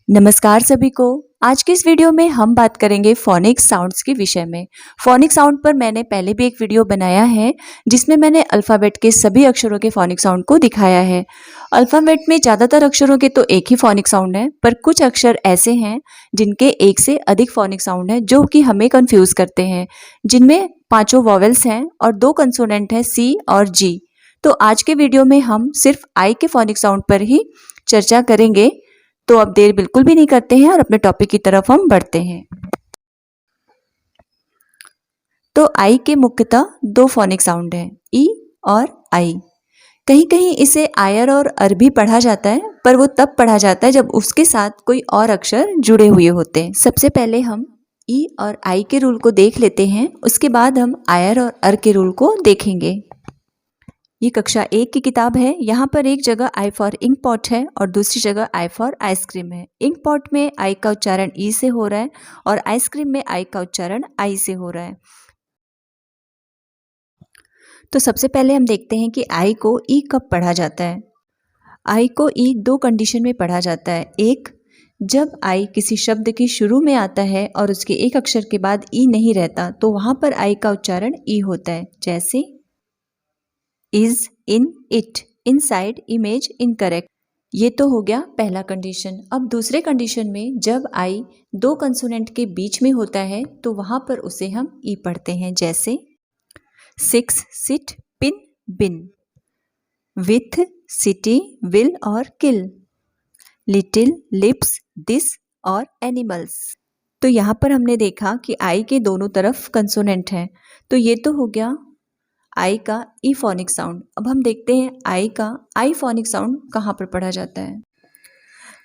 नमस्कार सभी को। आज के इस वीडियो में हम बात करेंगे फोनिक साउंड्स के विषय में। फोनिक साउंड पर मैंने पहले भी एक वीडियो बनाया है जिसमें मैंने अल्फ़ाबेट के सभी अक्षरों के फोनिक साउंड को दिखाया है। अल्फ़ाबेट में ज़्यादातर अक्षरों के तो एक ही फोनिक साउंड है, पर कुछ अक्षर ऐसे हैं जिनके एक से अधिक फोनिक साउंड है जो कि हमें कंफ्यूज करते हैं, जिनमें पाँचों वॉवेल्स हैं और दो कंसोनेंट हैं सी और जी। तो आज के वीडियो में हम सिर्फ आई के फोनिक साउंड पर ही चर्चा करेंगे। तो अब देर बिल्कुल भी नहीं करते हैं और अपने टॉपिक की तरफ हम बढ़ते हैं। तो आई के मुख्यतः दो फोनिक साउंड हैं, ई और आई। कहीं कहीं इसे आयर और अर भी पढ़ा जाता है, पर वो तब पढ़ा जाता है जब उसके साथ कोई और अक्षर जुड़े हुए होते हैं। सबसे पहले हम ई और आई के रूल को देख लेते हैं, उसके बाद हम आयर और अर के रूल को देखेंगे। ये कक्षा 1 की किताब है। यहाँ पर एक जगह आई फॉर इंक पॉट है और दूसरी जगह आई फॉर आइसक्रीम है। इंक पॉट में आई का उच्चारण ई से हो रहा है और आइसक्रीम में आई का उच्चारण आई से हो रहा है। तो सबसे पहले हम देखते हैं कि आई को ई कब पढ़ा जाता है। आई को ई दो कंडीशन में पढ़ा जाता है। एक, जब आई किसी शब्द के शुरू में आता है और उसके एक अक्षर के बाद ई नहीं रहता तो वहाँ पर आई का उच्चारण ई होता है, जैसे is, in, it, inside, image, incorrect. ये तो हो गया पहला कंडीशन। अब दूसरे कंडीशन में जब आई दो कंसोनेंट के बीच में होता है तो वहां पर उसे हम ई पढ़ते हैं, जैसे six, sit, pin, bin, with, city, will और किल, लिटिल, लिप्स, दिस और एनिमल्स। तो यहाँ पर हमने देखा कि आई के दोनों तरफ कंसोनेंट हैं। तो ये तो हो गया आई का ई फोनिक साउंड। अब हम देखते हैं आई का आई फोनिक साउंड कहाँ पर पढ़ा जाता है।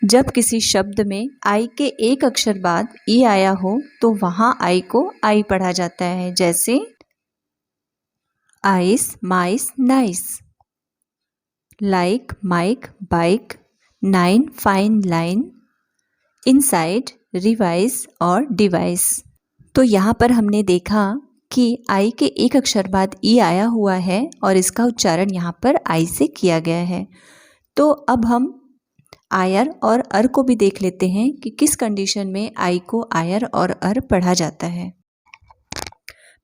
जब किसी शब्द में आई के एक अक्षर बाद ई आया हो तो वहाँ आई को आई पढ़ा जाता है, जैसे ice, mice, nice, like, mike, bike, nine, fine, line, inside, revise और डिवाइस। तो यहाँ पर हमने देखा कि आई के एक अक्षर बाद ई आया हुआ है और इसका उच्चारण यहाँ पर आई से किया गया है। तो अब हम आयर और अर को भी देख लेते हैं कि किस कंडीशन में आई को आयर और अर पढ़ा जाता है।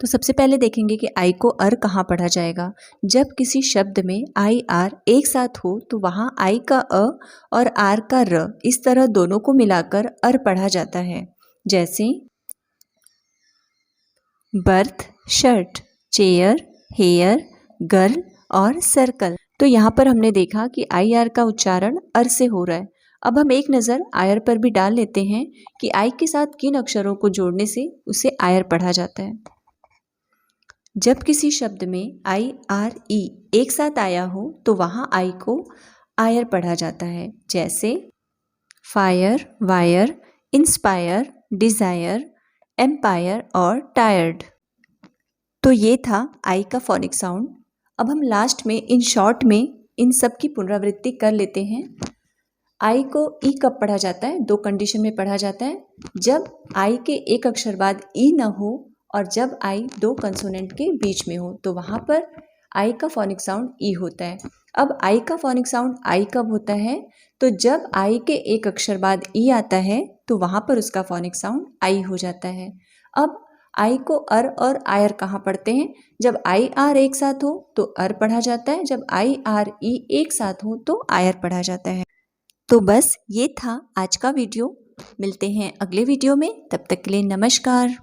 तो सबसे पहले देखेंगे कि आई को अर कहाँ पढ़ा जाएगा। जब किसी शब्द में आई आर एक साथ हो तो वहाँ आई का अ और आर का र, इस तरह दोनों को मिलाकर अर पढ़ा जाता है, जैसे birth, shirt, chair, hair, girl और सर्कल। तो यहाँ पर हमने देखा कि आई आर का उच्चारण अर से हो रहा है। अब हम एक नज़र आयर पर भी डाल लेते हैं कि आई के साथ किन अक्षरों को जोड़ने से उसे आयर पढ़ा जाता है। जब किसी शब्द में आई आर ई एक साथ आया हो तो वहाँ आई को आयर पढ़ा जाता है, जैसे fire, wire, inspire, desire, empire और टायर्ड। तो ये था आई का फोनिक साउंड। अब हम लास्ट में इन शॉर्ट में इन सब की पुनरावृत्ति कर लेते हैं। आई को ई कब पढ़ा जाता है? दो कंडीशन में पढ़ा जाता है, जब आई के एक अक्षर बाद ई न हो और जब आई दो कंसोनेंट के बीच में हो तो वहाँ पर आई का फोनिक साउंड ई होता है। अब आई का फोनिक साउंड आई कब होता है? तो जब आई के एक अक्षर बाद ई आता है तो वहाँ पर उसका फोनिक साउंड आई हो जाता है। अब आई को अर और आयर कहाँ पढ़ते हैं? जब आई आर एक साथ हो तो अर पढ़ा जाता है, जब आई आर ई एक साथ हो तो आयर पढ़ा जाता है। तो बस ये था आज का वीडियो। मिलते हैं अगले वीडियो में, तब तक के लिए नमस्कार।